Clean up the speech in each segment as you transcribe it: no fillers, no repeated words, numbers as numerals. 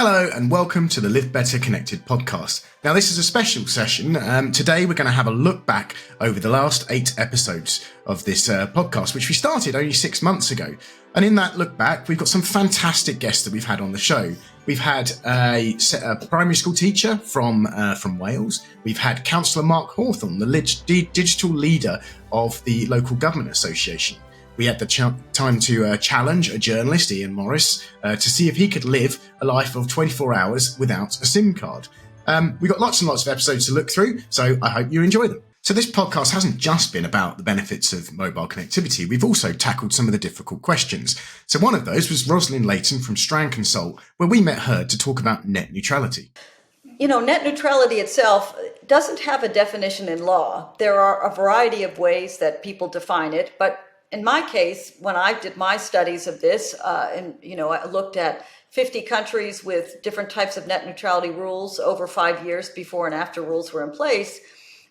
Hello and welcome to the Live Better Connected podcast. Now this is a special session. Today we're going to have a look back over the last 8 episodes of this podcast, which we started only 6 months ago. And in that look back, we've got some fantastic guests that we've had on the show. We've had a primary school teacher from Wales. We've had Councillor Mark Hawthorne, the digital leader of the local government association. We had the time to challenge a journalist, Ian Morris, to see if he could live a life of 24 hours without a SIM card. We've got lots and lots of episodes to look through, so I hope you enjoy them. So this podcast hasn't just been about the benefits of mobile connectivity. We've also tackled some of the difficult questions. So one of those was Rosalind Layton from Strand Consult, where we met her to talk about net neutrality. You know, net neutrality itself doesn't have a definition in law. There are a variety of ways that people define it, but in my case, when I did my studies of this, I looked at 50 countries with different types of net neutrality rules over 5 years before and after rules were in place.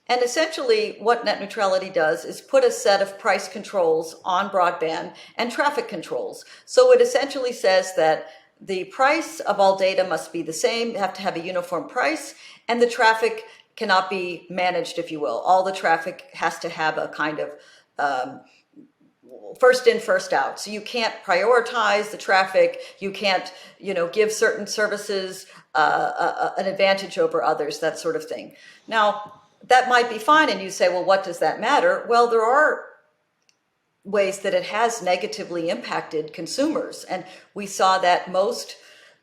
And essentially what net neutrality does is put a set of price controls on broadband and traffic controls. So it essentially says that the price of all data must be the same, you have to have a uniform price, and the traffic cannot be managed, if you will. All the traffic has to have a kind of first in, first out. So you can't prioritize the traffic. You can't, give certain services an advantage over others, that sort of thing. Now, that might be fine. And you say, well, what does that matter? Well, there are ways that it has negatively impacted consumers. And we saw that most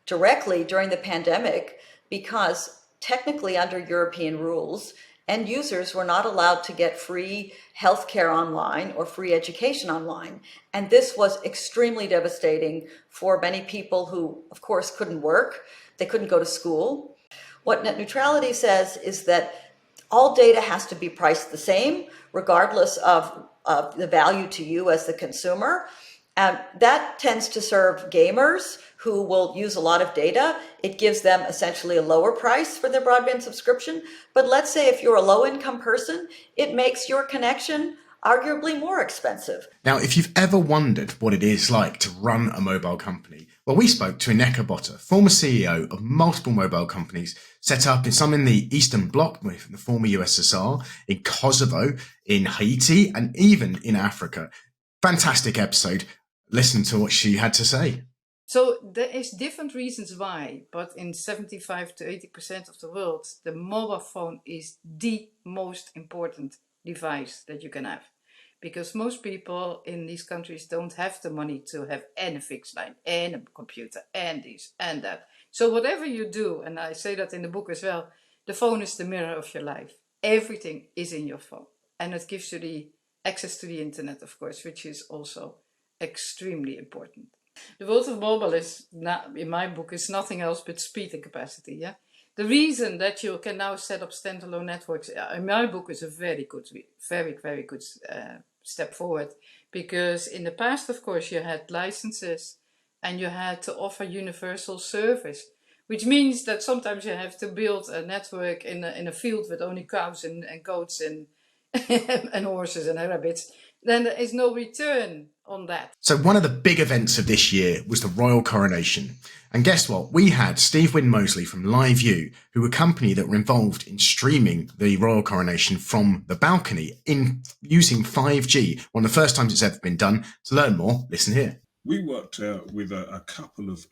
directly during the pandemic because technically under European rules, end users were not allowed to get free healthcare online or free education online. And this was extremely devastating for many people who, of course, couldn't work. They couldn't go to school. What net neutrality says is that all data has to be priced the same, regardless of the value to you as the consumer. And that tends to serve gamers who will use a lot of data. It gives them essentially a lower price for their broadband subscription. But let's say if you're a low-income person, it makes your connection arguably more expensive. Now, if you've ever wondered what it is like to run a mobile company, well, we spoke to Ineka Botta, former CEO of multiple mobile companies set up some in the Eastern Bloc, in the former USSR, in Kosovo, in Haiti, and even in Africa. Fantastic episode. Listen to what she had to say. So there is different reasons why, but in 75 to 80% of the world, the mobile phone is the most important device that you can have. Because most people in these countries don't have the money to have any fixed line, and a computer, and this and that. So whatever you do, and I say that in the book as well, the phone is the mirror of your life. Everything is in your phone. And it gives you the access to the internet, of course, which is also extremely important. The world of mobile is, in my book, is nothing else but speed and capacity. Yeah, the reason that you can now set up standalone networks, in my book, is a very good, very good step forward. Because in the past, of course, you had licenses and you had to offer universal service, which means that sometimes you have to build a network in a field with only cows and goats and and horses and rabbits. Then there is no return on that. So one of the big events of this year was the royal coronation. And guess what? We had Steve Wynne-Mosley from LiveU, who were a company that were involved in streaming the royal coronation from the balcony in using 5G, one of the first times it's ever been done. To learn more, listen here. We worked with a couple of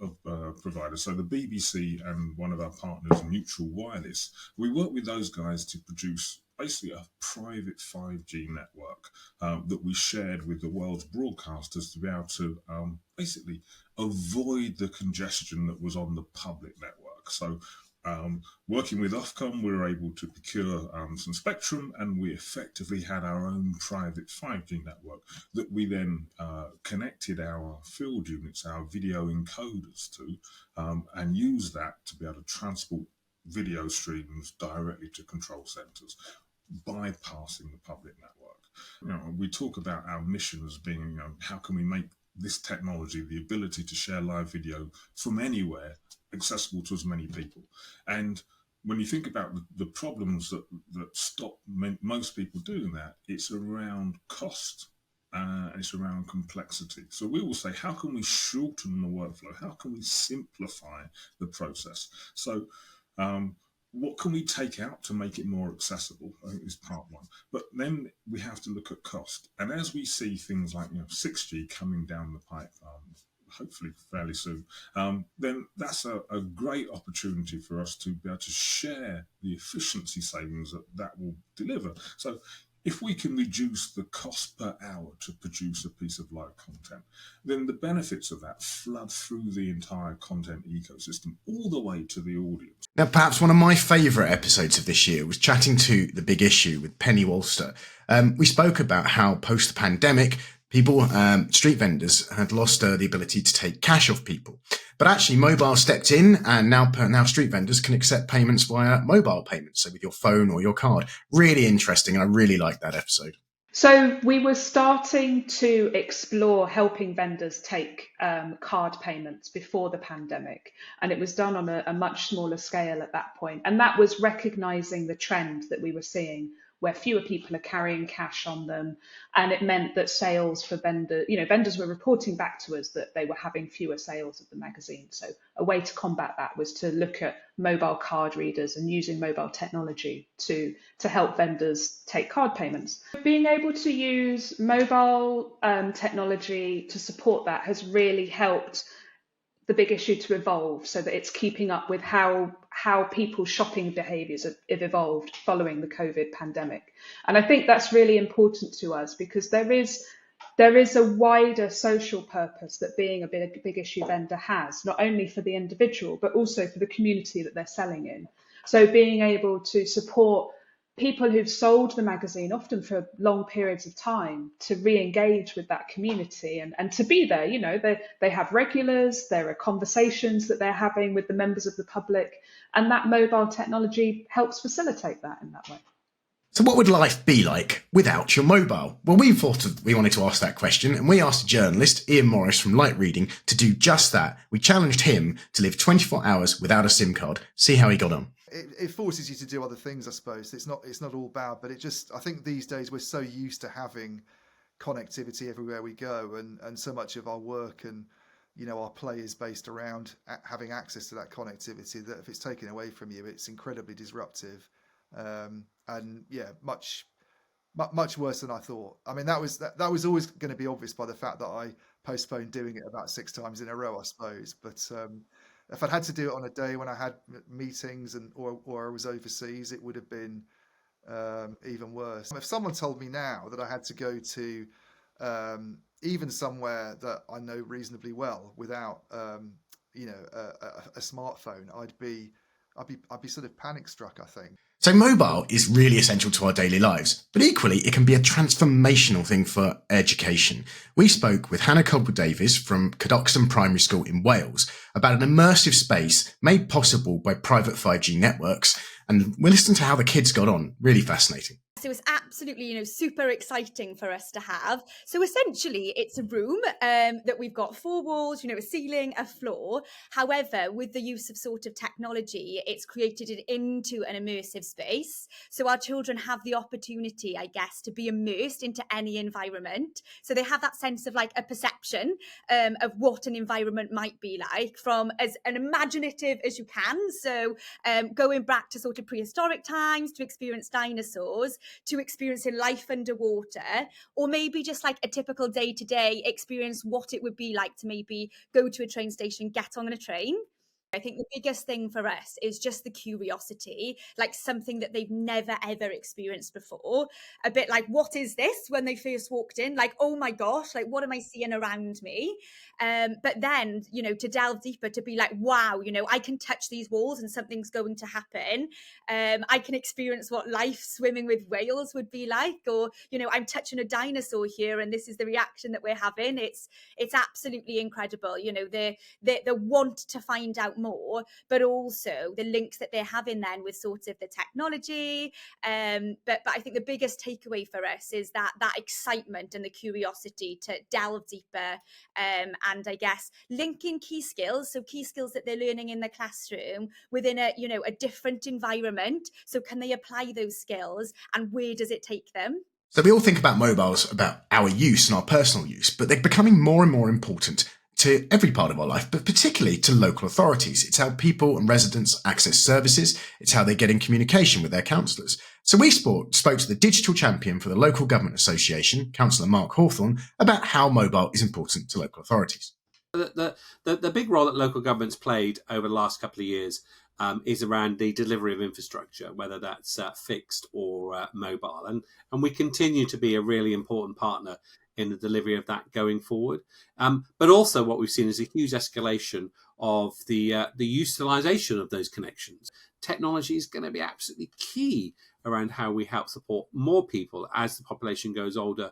providers, so the BBC and one of our partners, Mutual Wireless. We worked with those guys to produce basically a private 5G network that we shared with the world's broadcasters to be able to basically avoid the congestion that was on the public network. So working with Ofcom, we were able to procure some spectrum, and we effectively had our own private 5G network that we then connected our field units, our video encoders to, and used that to be able to transport video streams directly to control centres, bypassing the public network. We talk about our mission as being, how can we make this technology, the ability to share live video from anywhere, accessible to as many people. And when you think about the problems that stop most people doing that, it's around cost it's around complexity. So we will say, how can we shorten the workflow? How can we simplify the process? So what can we take out to make it more accessible? I think is part one. But then we have to look at cost. And as we see things like 6G coming down the pipe, hopefully fairly soon, then that's a great opportunity for us to be able to share the efficiency savings that will deliver. So if we can reduce the cost per hour to produce a piece of live content, then the benefits of that flood through the entire content ecosystem all the way to the audience. Now, perhaps one of my favourite episodes of this year was chatting to The Big Issue with Penny Walster. We spoke about how post-pandemic, people, street vendors had lost the ability to take cash off people. But actually, mobile stepped in, and now street vendors can accept payments via mobile payments, so with your phone or your card. Really interesting, and I really liked that episode. So we were starting to explore helping vendors take card payments before the pandemic, and it was done on a much smaller scale at that point. And that was recognizing the trend that we were seeing, where fewer people are carrying cash on them. And it meant that sales for vendors were reporting back to us that they were having fewer sales of the magazine. So a way to combat that was to look at mobile card readers and using mobile technology to help vendors take card payments. Being able to use mobile technology to support that has really helped The Big Issue to evolve, so that it's keeping up with how people's shopping behaviours have evolved following the COVID pandemic. And I think that's really important to us, because there is a wider social purpose that being a big issue vendor has, not only for the individual, but also for the community that they're selling in. So being able to support people who've sold the magazine, often for long periods of time, to re-engage with that community and to be there. They have regulars, there are conversations that they're having with the members of the public, and that mobile technology helps facilitate that in that way. So what would life be like without your mobile? Well, we wanted to ask that question, and we asked journalist Ian Morris from Light Reading to do just that. We challenged him to live 24 hours without a SIM card. See how he got on. It forces you to do other things, I suppose. It's not all bad, but I think these days we're so used to having connectivity everywhere we go, and so much of our work and our play is based around having access to that connectivity, that if it's taken away from you, it's incredibly disruptive. And yeah, much worse than I thought. I mean, that was always going to be obvious by the fact that I postponed doing it about 6 times in a row, I suppose. But if I'd had to do it on a day when I had meetings or I was overseas, it would have been even worse. If someone told me now that I had to go to even somewhere that I know reasonably well without a smartphone, I'd be sort of panic struck, I think. So mobile is really essential to our daily lives, but equally it can be a transformational thing for education. We spoke with Hannah Coble-Davies from Cadoxton Primary School in Wales about an immersive space made possible by private 5G networks, and we listened to how the kids got on. Really fascinating. So it's absolutely, super exciting for us to have. So essentially, it's a room that we've got 4 walls, a ceiling, a floor. However, with the use of sort of technology, it's created it into an immersive space. So our children have the opportunity, I guess, to be immersed into any environment. So they have that sense of like a perception of what an environment might be like, from as an imaginative as you can. So going back to sort of prehistoric times to experience dinosaurs, to experiencing life underwater, or maybe just like a typical day-to-day experience, what it would be like to maybe go to a train station, get on a train. I think the biggest thing for us is just the curiosity, like something that they've never, ever experienced before. A bit like, what is this, when they first walked in? Like, oh my gosh, like, what am I seeing around me? But then, to delve deeper, to be like, wow, I can touch these walls and something's going to happen. I can experience what life swimming with whales would be like, or, I'm touching a dinosaur here and this is the reaction that we're having. It's absolutely incredible. The want to find out more, but also the links that they're having then with sort of the technology. But I think the biggest takeaway for us is that excitement and the curiosity to delve deeper, and I guess linking key skills that they're learning in the classroom within a different environment. So can they apply those skills, and where does it take them? So we all think about mobiles, about our use and our personal use, but they're becoming more and more important to every part of our life, but particularly to local authorities. It's how people and residents access services. It's how they get in communication with their councillors. So we spoke to the digital champion for the Local Government Association, Councillor Mark Hawthorne, about how mobile is important to local authorities. The big role that local governments played over the last couple of years is around the delivery of infrastructure, whether that's fixed or mobile. And we continue to be a really important partner in the delivery of that going forward. But also what we've seen is a huge escalation of the utilisation of those connections. Technology is going to be absolutely key around how we help support more people as the population goes older,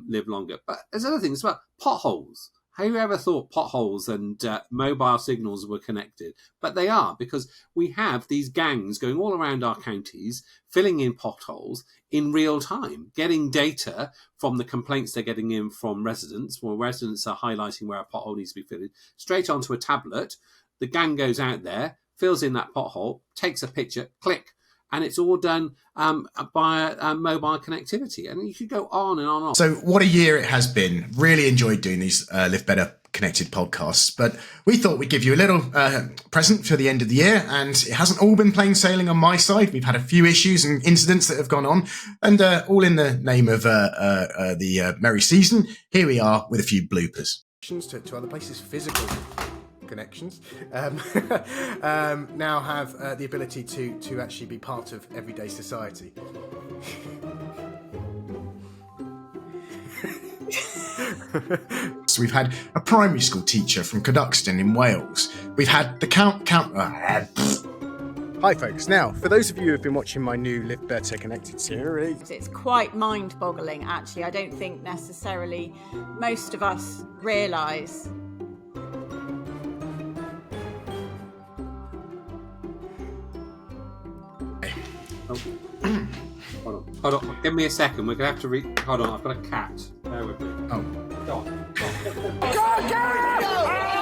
live longer. But there's other things as well. Potholes. Have you ever thought potholes and mobile signals were connected? But they are, because we have these gangs going all around our counties, filling in potholes in real time, getting data from the complaints they're getting in from residents, where residents are highlighting where a pothole needs to be filled, straight onto a tablet. The gang goes out there, fills in that pothole, takes a picture, click, and it's all done by mobile connectivity. And you could go on and on and on. So what a year it has been. Really enjoyed doing these Live Better Connected podcasts. But we thought we'd give you a little present for the end of the year. And it hasn't all been plain sailing on my side. We've had a few issues and incidents that have gone on. And all in the name of the merry season. Here we are with a few bloopers. To other places, physical connections now have the ability to actually be part of everyday society. So we've had a primary school teacher from Canuckston in Wales. We've had the Hi folks, now for those of you who have been watching my new Live Better Connected series, it's quite mind-boggling actually. I don't think necessarily most of us realise. Hold on. Give me a second. We're going to have to Hold on, I've got a cat. Bear with me. Oh. Go on. Go!